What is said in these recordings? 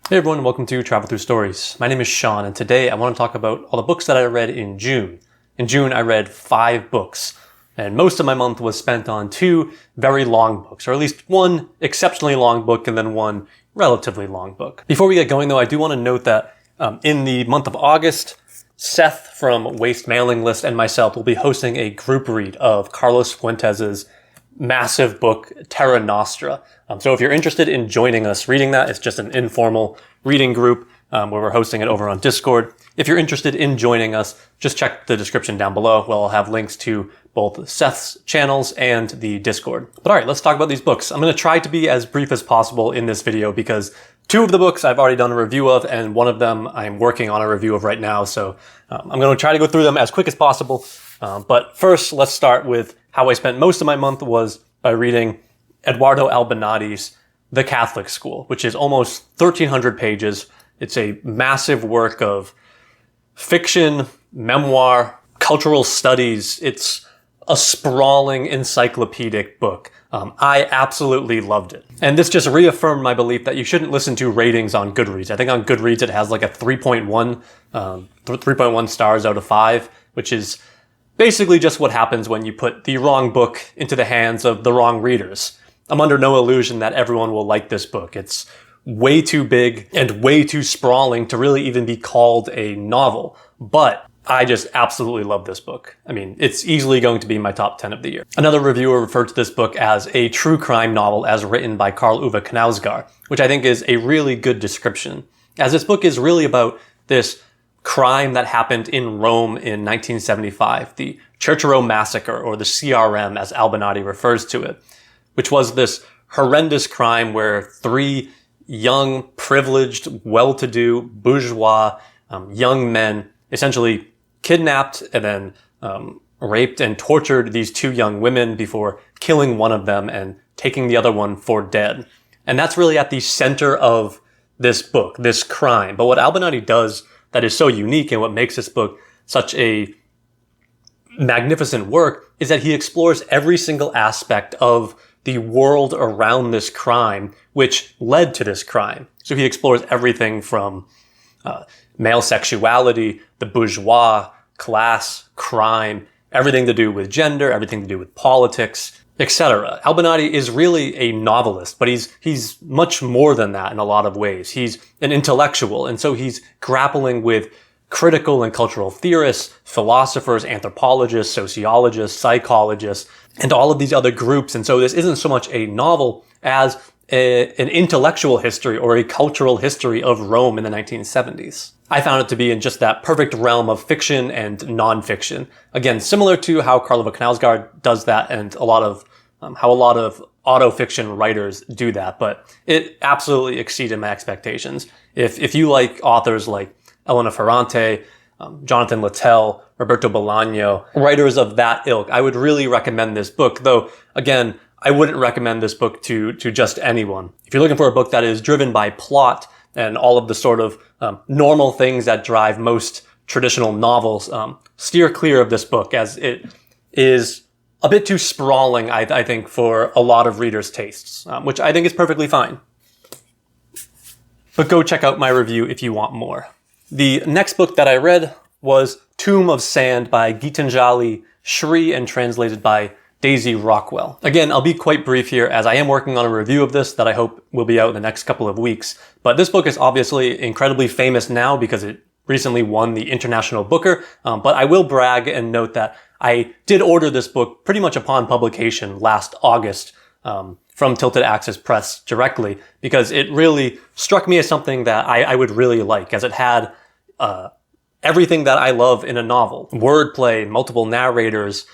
Hey everyone, welcome to Travel Through Stories. My name is Sean, and today I want to talk about all the books that I read in June. In June, I read 5 books, and most of my month was spent on 2 very long books, or at least one exceptionally long book and then one relatively long book. Before we get going though, I do want to note that in the month of August, Seth from Waste Mailing List and myself will be hosting a group read of Carlos Fuentes' massive book, Terra Nostra. So if you're interested in joining us reading that, it's just an informal reading group where we're hosting it over on Discord. If you're interested in joining us, just check the description down below where I'll have links to both Seth's channels and the Discord. But alright, let's talk about these books. I'm going to try to be as brief as possible in this video because 2 of the books I've already done a review of, and one of them I'm working on a review of right now, so I'm going to try to go through them as quick as possible. But first, let's start with how I spent most of my month was by reading Edoardo Albinati's The Catholic School, which is almost 1,300 pages. It's a massive work of fiction, memoir, cultural studies. It's a sprawling encyclopedic book. I absolutely loved it. And this just reaffirmed my belief that you shouldn't listen to ratings on Goodreads. I think on Goodreads it has like a 3.1 stars out of 5, which is basically just what happens when you put the wrong book into the hands of the wrong readers. I'm under no illusion that everyone will like this book. It's way too big and way too sprawling to really even be called a novel. But I just absolutely love this book. I mean, it's easily going to be my top 10 of the year. Another reviewer referred to this book as a true crime novel as written by Karl Ove Knausgaard, which I think is a really good description, as this book is really about this crime that happened in Rome in 1975, the Churchill Massacre, or the CRM as Albinati refers to it, which was this horrendous crime where 3 young, privileged, well-to-do, bourgeois, young men essentially kidnapped and then raped and tortured these 2 young women before killing one of them and taking the other one for dead. And that's really at the center of this book, this crime. But what Albinati does that is so unique and what makes this book such a magnificent work is that he explores every single aspect of the world around this crime, which led to this crime. So he explores everything from male sexuality, the bourgeois, class, crime, everything to do with gender, everything to do with politics, etc. Albinati is really a novelist, but he's much more than that in a lot of ways. He's an intellectual, and so he's grappling with critical and cultural theorists, philosophers, anthropologists, sociologists, psychologists, and all of these other groups. And so this isn't so much a novel as an intellectual history or a cultural history of Rome in the 1970s. I found it to be in just that perfect realm of fiction and nonfiction. Again, similar to how Karl Ove Knausgaard does that and how a lot of autofiction writers do that, but it absolutely exceeded my expectations. If you like authors like Elena Ferrante, Jonathan Littell, Roberto Bolaño, writers of that ilk, I would really recommend this book, though, again, I wouldn't recommend this book to just anyone. If you're looking for a book that is driven by plot and all of the sort of normal things that drive most traditional novels, steer clear of this book, as it is a bit too sprawling, I think, for a lot of readers' tastes, which I think is perfectly fine. But go check out my review if you want more. The next book that I read was Tomb of Sand by Geetanjali, Shree, and translated by Daisy Rockwell. Again, I'll be quite brief here as I am working on a review of this that I hope will be out in the next couple of weeks. But this book is obviously incredibly famous now because it recently won the International Booker. But I will brag and note that I did order this book pretty much upon publication last August from Tilted Axis Press directly because it really struck me as something that I would really like, as it had everything that I love in a novel. Wordplay, multiple narrators,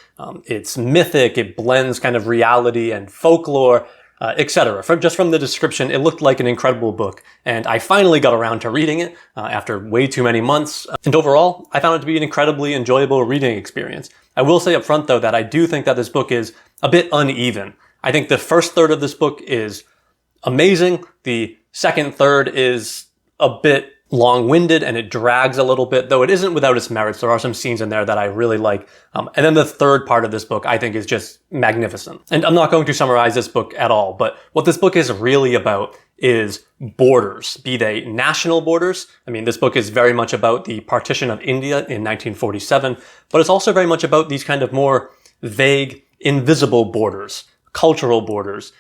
it's mythic, it blends kind of reality and folklore, etc. Just from the description, it looked like an incredible book, and I finally got around to reading it after way too many months. And overall, I found it to be an incredibly enjoyable reading experience. I will say up front, though, that I do think that this book is a bit uneven. I think the first third of this book is amazing. The second third is a bit long-winded and it drags a little bit, though it isn't without its merits. There are some scenes in there that I really like. And then the third part of this book I think is just magnificent. And I'm not going to summarize this book at all, but what this book is really about is borders, be they national borders. I mean, this book is very much about the partition of India in 1947, but it's also very much about these kind of more vague, invisible borders, cultural borders,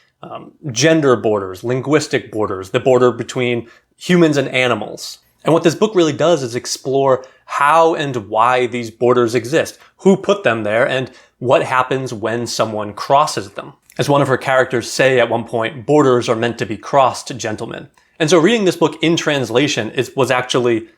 gender borders, linguistic borders, the border between humans and animals. And what this book really does is explore how and why these borders exist, who put them there, and what happens when someone crosses them. As one of her characters say at one point, borders are meant to be crossed, gentlemen. And so reading this book in translation was actually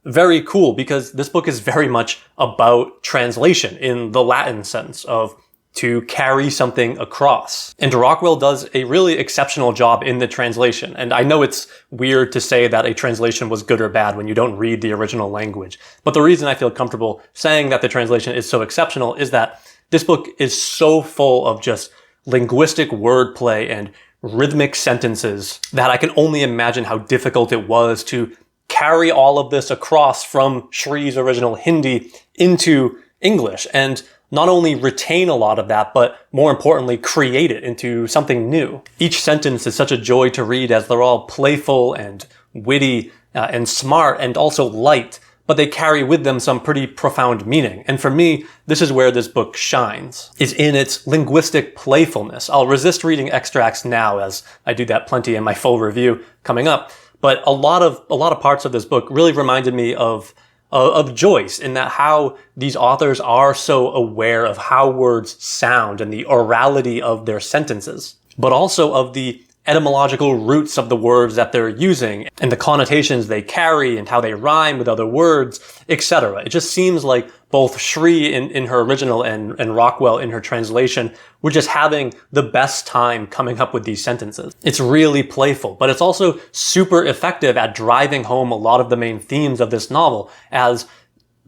very cool, because this book is very much about translation in the Latin sense of to carry something across. And Rockwell does a really exceptional job in the translation. And I know it's weird to say that a translation was good or bad when you don't read the original language. But the reason I feel comfortable saying that the translation is so exceptional is that this book is so full of just linguistic wordplay and rhythmic sentences that I can only imagine how difficult it was to carry all of this across from Shree's original Hindi into English, and not only retain a lot of that, but more importantly, create it into something new. Each sentence is such a joy to read, as they're all playful and witty and smart and also light, but they carry with them some pretty profound meaning. And for me, this is where this book shines, is in its linguistic playfulness. I'll resist reading extracts now, as I do that plenty in my full review coming up, but a lot of parts of this book really reminded me of Joyce, in that how these authors are so aware of how words sound and the orality of their sentences, but also of the etymological roots of the words that they're using and the connotations they carry and how they rhyme with other words, etc. It just seems like both Shree in her original and Rockwell in her translation were just having the best time coming up with these sentences. It's really playful, but it's also super effective at driving home a lot of the main themes of this novel, as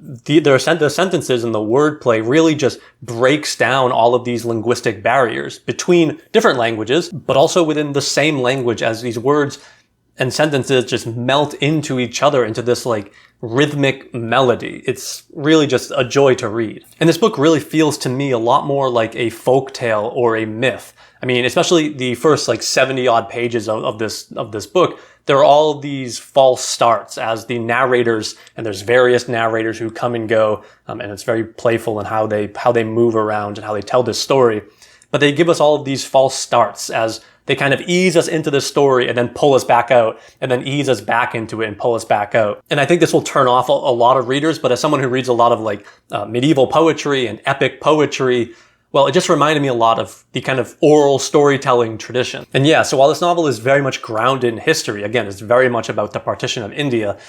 the sentences and the wordplay really just breaks down all of these linguistic barriers between different languages, but also within the same language, as these words and sentences just melt into each other into this like rhythmic melody. It's really just a joy to read. And this book really feels to me a lot more like a folk tale or a myth. I mean, especially the first like 70 odd pages of this book, there are all these false starts as the narrators, and there's various narrators who come and go, and it's very playful in how they move around and how they tell this story. But they give us all of these false starts as they kind of ease us into the story and then pull us back out, and then ease us back into it and pull us back out. And I think this will turn off a lot of readers, but as someone who reads a lot of like medieval poetry and epic poetry, well, it just reminded me a lot of the kind of oral storytelling tradition. And yeah, so while this novel is very much grounded in history, again, it's very much about the partition of India,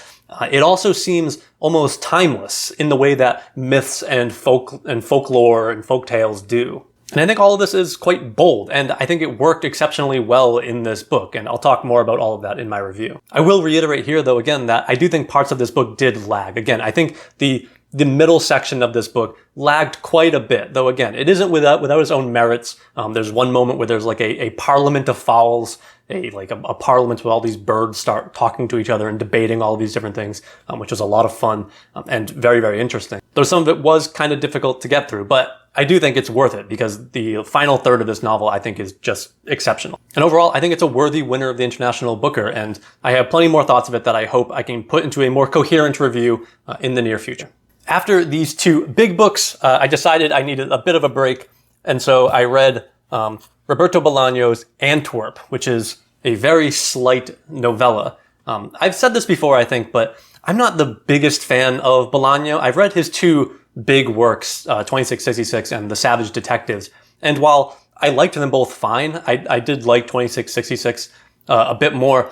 it also seems almost timeless in the way that myths and folklore and folk tales do. And I think all of this is quite bold, and I think it worked exceptionally well in this book, and I'll talk more about all of that in my review. I will reiterate here, though, again, that I do think parts of this book did lag. Again, I think the middle section of this book lagged quite a bit, though again, it isn't without its own merits. There's one moment where there's like a parliament of fowls, a parliament with all these birds start talking to each other and debating all of these different things, which was a lot of fun and very, very interesting. Though some of it was kind of difficult to get through, but I do think it's worth it, because the final third of this novel I think is just exceptional. And overall, I think it's a worthy winner of the International Booker, and I have plenty more thoughts of it that I hope I can put into a more coherent review in the near future. After these two big books, I decided I needed a bit of a break, and so I read Roberto Bolaño's Antwerp, which is a very slight novella. I've said this before, I think, but I'm not the biggest fan of Bolaño. I've read his two big works, 2666 and The Savage Detectives, and while I liked them both fine, I did like 2666 a bit more.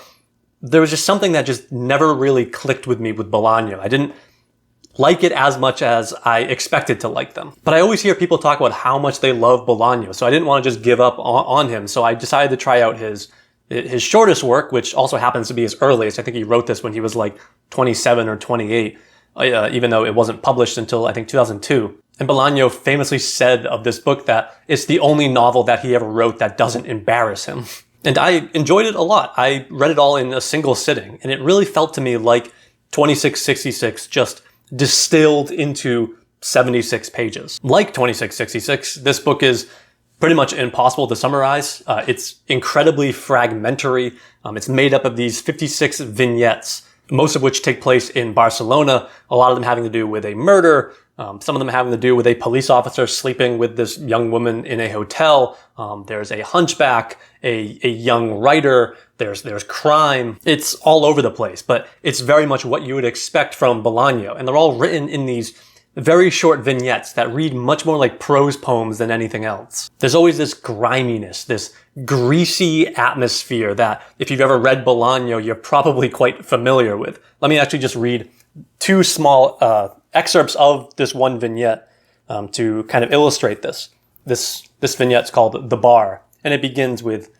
There was just something that just never really clicked with me with Bolaño. I didn't like it as much as I expected to like them. But I always hear people talk about how much they love Bolaño, so I didn't want to just give up on him. So I decided to try out his shortest work, which also happens to be his earliest. I think he wrote this when he was like 27 or 28, even though it wasn't published until I think 2002. And Bolaño famously said of this book that it's the only novel that he ever wrote that doesn't embarrass him. And I enjoyed it a lot. I read it all in a single sitting, and it really felt to me like 2666 just distilled into 76 pages. Like 2666, this book is pretty much impossible to summarize. It's incredibly fragmentary. It's made up of these 56 vignettes, most of which take place in Barcelona, a lot of them having to do with a murder, some of them having to do with a police officer sleeping with this young woman in a hotel. There's a hunchback, a young writer, there's crime. It's all over the place, but it's very much what you would expect from Bolaño. And they're all written in these very short vignettes that read much more like prose poems than anything else. There's always this griminess, this greasy atmosphere that if you've ever read Bolaño, you're probably quite familiar with. Let me actually just read two small excerpts of this one vignette to kind of illustrate this. This vignette's called The Bar, and it begins with,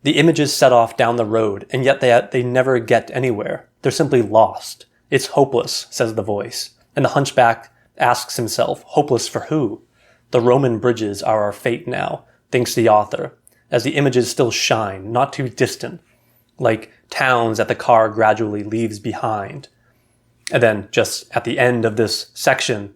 "The images set off down the road, and yet they never get anywhere. They're simply lost. It's hopeless," says the voice. And the hunchback asks himself, hopeless for who? "The Roman bridges are our fate now," thinks the author, as the images still shine, not too distant, like towns that the car gradually leaves behind. And then just at the end of this section,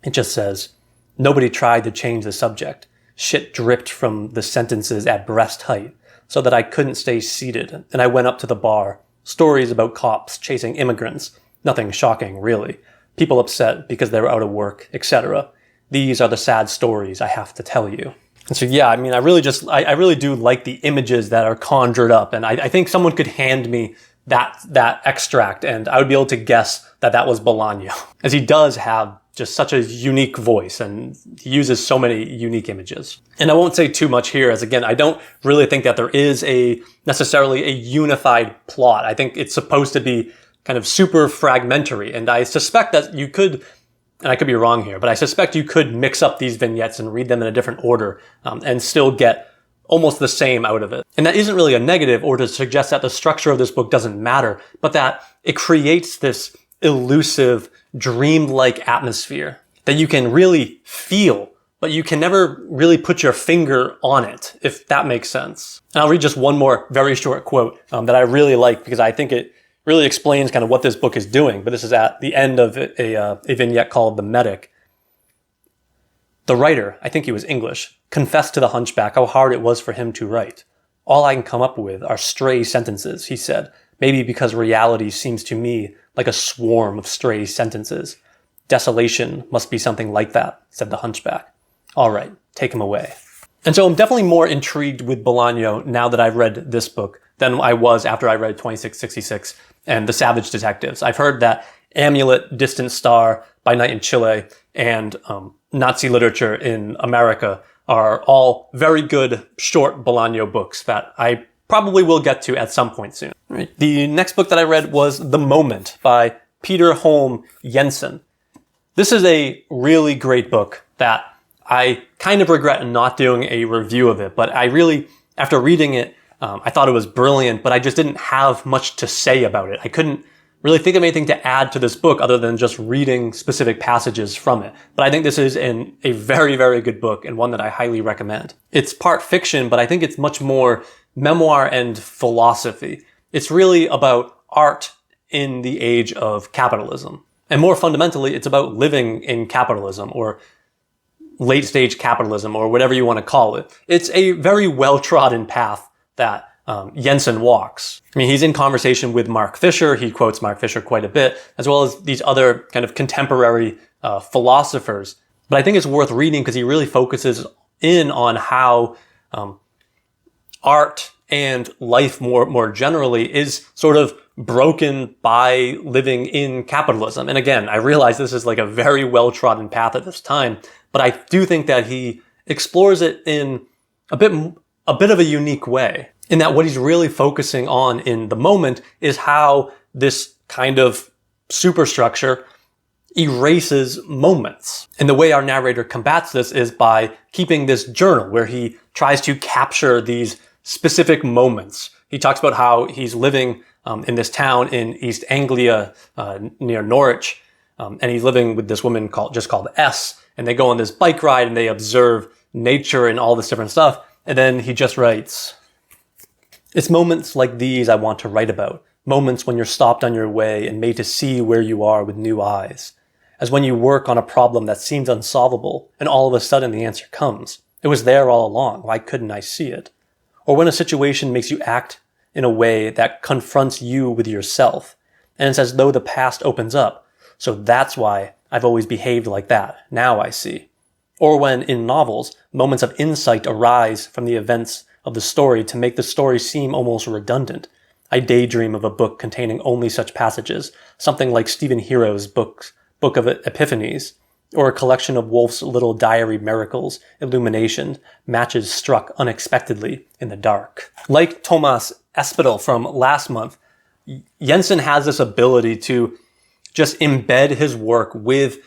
it just says, "Nobody tried to change the subject. Shit dripped from the sentences at breast height, so that I couldn't stay seated, and I went up to the bar. Stories about cops chasing immigrants. Nothing shocking, really. People upset because they were out of work, etc. These are the sad stories I have to tell you." And so, yeah, I mean, I really do like the images that are conjured up. And I think someone could hand me that extract and I would be able to guess that was Bolaño, as he does have just such a unique voice and he uses so many unique images. And I won't say too much here, as again, I don't really think that there is necessarily a unified plot. I think it's supposed to be kind of super fragmentary. And I suspect that you could, and I could be wrong here, but I suspect you could mix up these vignettes and read them in a different order and still get almost the same out of it. And that isn't really a negative or to suggest that the structure of this book doesn't matter, but that it creates this elusive, dreamlike atmosphere that you can really feel, but you can never really put your finger on it, if that makes sense. And I'll read just one more very short quote that I really like because I think it really explains kind of what this book is doing. But this is at the end of a vignette called The Medic. "The writer, I think he was English, confessed to the hunchback how hard it was for him to write. All I can come up with are stray sentences," he said, "maybe because reality seems to me like a swarm of stray sentences. Desolation must be something like that," said the hunchback. "All right, take him away." And so I'm definitely more intrigued with Bolaño now that I've read this book than I was after I read 2666 and The Savage Detectives. I've heard that Amulet, Distant Star, By Night in Chile, and Nazi Literature in America are all very good short Bolaño books that I probably will get to at some point soon. Right. The next book that I read was The Moment by Peter Holm Jensen. This is a really great book that I kind of regret not doing a review of it, but I really, after reading it, I thought it was brilliant, but I just didn't have much to say about it. I couldn't really think of anything to add to this book other than just reading specific passages from it. But I think this is a very, very good book and one that I highly recommend. It's part fiction, but I think it's much more memoir and philosophy. It's really about art in the age of capitalism. And more fundamentally, it's about living in capitalism or late stage capitalism or whatever you want to call it. It's a very well-trodden path that Jensen walks. I mean, he's in conversation with Mark Fisher. He quotes Mark Fisher quite a bit, as well as these other kind of contemporary philosophers. But I think it's worth reading because he really focuses in on how art and life more generally is sort of broken by living in capitalism. And again, I realize this is like a very well-trodden path at this time, but I do think that he explores it in a bit of a unique way, in that what he's really focusing on in The Moment is how this kind of superstructure erases moments. And the way our narrator combats this is by keeping this journal where he tries to capture these specific moments. He talks about how he's living in this town in East Anglia near Norwich, and he's living with this woman called S, and they go on this bike ride and they observe nature and all this different stuff. And then he just writes, "It's moments like these I want to write about. moments when you're stopped on your way and made to see where you are with new eyes, as when you work on a problem that seems unsolvable and all of a sudden the answer comes. It was there all along. Why couldn't I see it? Or when a situation makes you act in a way that confronts you with yourself, and it's as though the past opens up. So that's why I've always behaved like that. Now I see. Or when, in novels, moments of insight arise from the events of the story to make the story seem almost redundant. I daydream of a book containing only such passages, something like Stephen Hero's Book of Epiphanies, or a collection of Woolf's little diary miracles, illumination, matches struck unexpectedly in the dark. Like Thomas Espedal from last month, Jensen has this ability to just embed his work with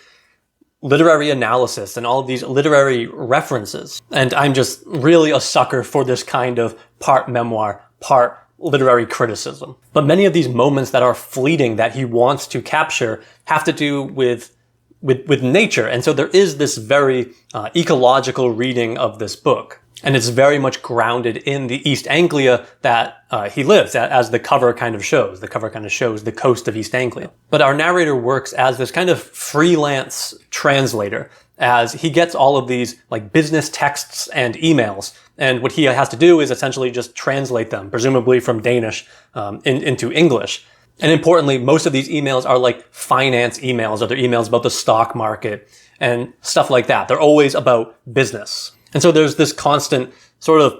literary analysis and all of these literary references. And I'm just really a sucker for this kind of part memoir, part literary criticism. But many of these moments that are fleeting that he wants to capture have to do with nature. And so there is this very ecological reading of this book. And it's very much grounded in the East Anglia that he lives, as the cover kind of shows. The cover kind of shows the coast of East Anglia. But our narrator works as this kind of freelance translator, as he gets all of these like business texts and emails. And what he has to do is essentially just translate them, presumably from Danish into English. And importantly, most of these emails are like finance emails, or they're emails about the stock market and stuff like that. They're always about business. And so there's this constant sort of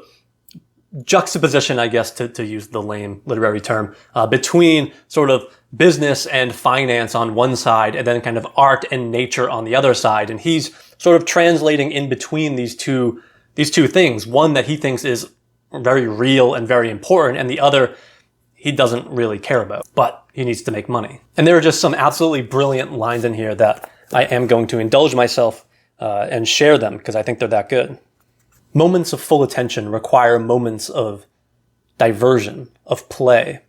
juxtaposition, I guess, to use the lame literary term, between sort of business and finance on one side and then kind of art and nature on the other side. And he's sort of translating in between these two things. One that he thinks is very real and very important, and the other he doesn't really care about, but he needs to make money. And there are just some absolutely brilliant lines in here that I am going to indulge myself and share them because I think they're that good. Moments of full attention require moments of diversion, of play.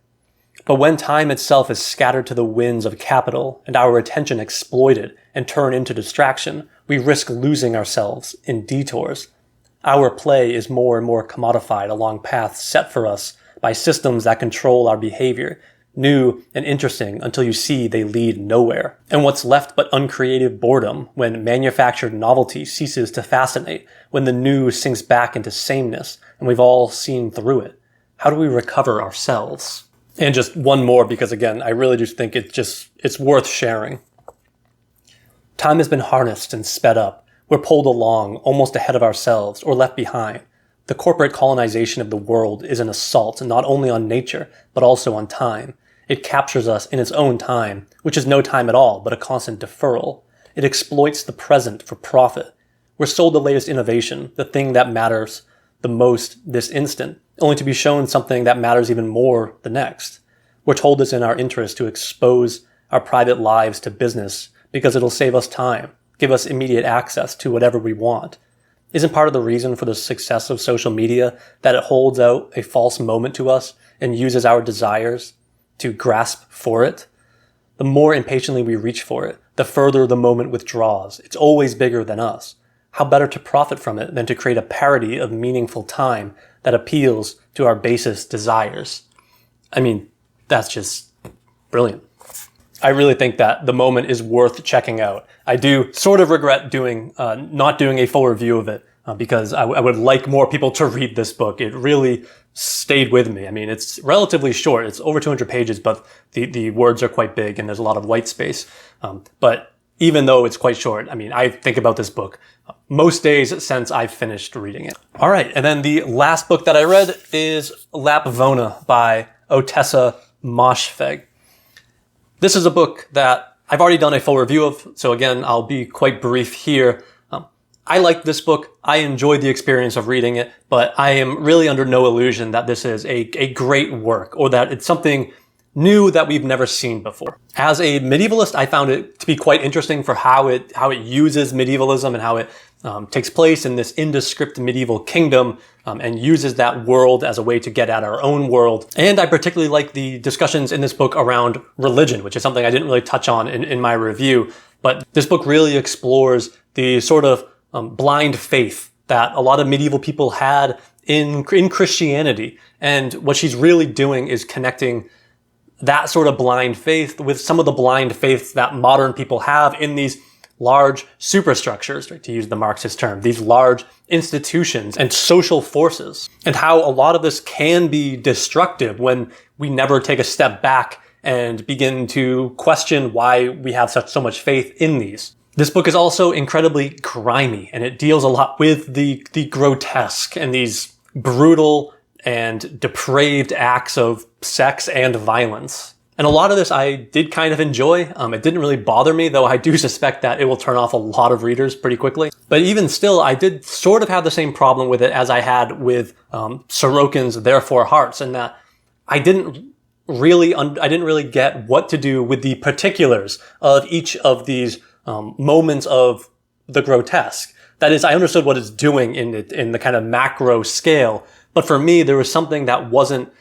But when time itself is scattered to the winds of capital and our attention exploited and turned into distraction, we risk losing ourselves in detours. Our play is more and more commodified along paths set for us by systems that control our behavior, new and interesting until you see they lead nowhere. And what's left but uncreative boredom when manufactured novelty ceases to fascinate, when the new sinks back into sameness and we've all seen through it. How do we recover ourselves? And just one more, because again, I really just think it's worth sharing. Time has been harnessed and sped up. We're pulled along, almost ahead of ourselves, or left behind. The corporate colonization of the world is an assault not only on nature, but also on time. It captures us in its own time, which is no time at all, but a constant deferral. It exploits the present for profit. We're sold the latest innovation, the thing that matters the most this instant, only to be shown something that matters even more the next. We're told it's in our interest to expose our private lives to business because it'll save us time, give us immediate access to whatever we want. Isn't part of the reason for the success of social media that it holds out a false moment to us and uses our desires to grasp for it? The more impatiently we reach for it, the further the moment withdraws. It's always bigger than us. How better to profit from it than to create a parody of meaningful time that appeals to our basest desires? I mean, that's just brilliant. I really think that the moment is worth checking out. I do sort of regret not doing a full review of it because I would like more people to read this book. It really stayed with me. I mean, it's relatively short. It's over 200 pages, but the words are quite big and there's a lot of white space. But even though it's quite short, I mean, I think about this book most days since I've finished reading it. All right. And then the last book that I read is Lapvona by Ottessa Moshfegh. This is a book that I've already done a full review of, so again, I'll be quite brief here. I liked this book. I enjoyed the experience of reading it, but I am really under no illusion that this is a great work or that it's something new that we've never seen before. As a medievalist, I found it to be quite interesting for how it uses medievalism and how it takes place in this indescript medieval kingdom and uses that world as a way to get at our own world. And I particularly like the discussions in this book around religion, which is something I didn't really touch on in my review. But this book really explores the sort of blind faith that a lot of medieval people had in Christianity. And what she's really doing is connecting that sort of blind faith with some of the blind faiths that modern people have in these large superstructures, right, to use the Marxist term, these large institutions and social forces, and how a lot of this can be destructive when we never take a step back and begin to question why we have so much faith in these. This book is also incredibly grimy, and it deals a lot with the grotesque and these brutal and depraved acts of sex and violence. And a lot of this I did kind of enjoy. It didn't really bother me, though I do suspect that it will turn off a lot of readers pretty quickly. But even still, I did sort of have the same problem with it as I had with Sorokin's Therefore Hearts, in that I didn't really get what to do with the particulars of each of these moments of the grotesque. That is, I understood what it's doing in the kind of macro scale, but for me, there was something that wasn't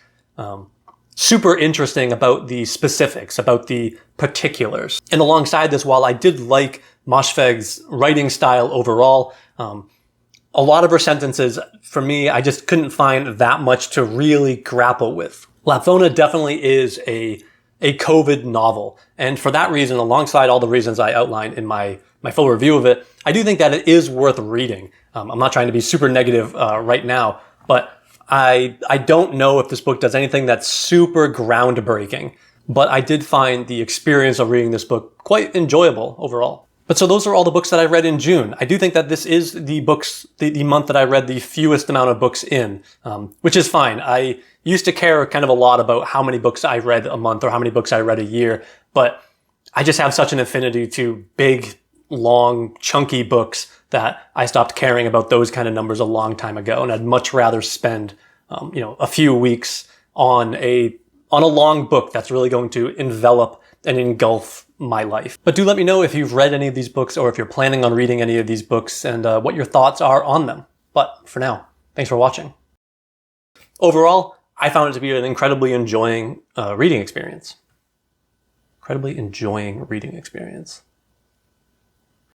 super interesting about the specifics, about the particulars. And alongside this, while I did like Moshfegh's writing style overall, a lot of her sentences, for me, I just couldn't find that much to really grapple with. Lapvona definitely is a COVID novel. And for that reason, alongside all the reasons I outlined in my full review of it, I do think that it is worth reading. I'm not trying to be super negative right now, but I don't know if this book does anything that's super groundbreaking, but I did find the experience of reading this book quite enjoyable overall. But so those are all the books that I read in June. I do think that this is the month that I read the fewest amount of books in, which is fine. I used to care kind of a lot about how many books I read a month or how many books I read a year, but I just have such an affinity to big, long, chunky books that I stopped caring about those kind of numbers a long time ago, and I'd much rather spend, a few weeks on a long book that's really going to envelop and engulf my life. But do let me know if you've read any of these books or if you're planning on reading any of these books and what your thoughts are on them. But for now, thanks for watching. Overall, I found it to be an incredibly enjoying reading experience. Incredibly enjoying reading experience.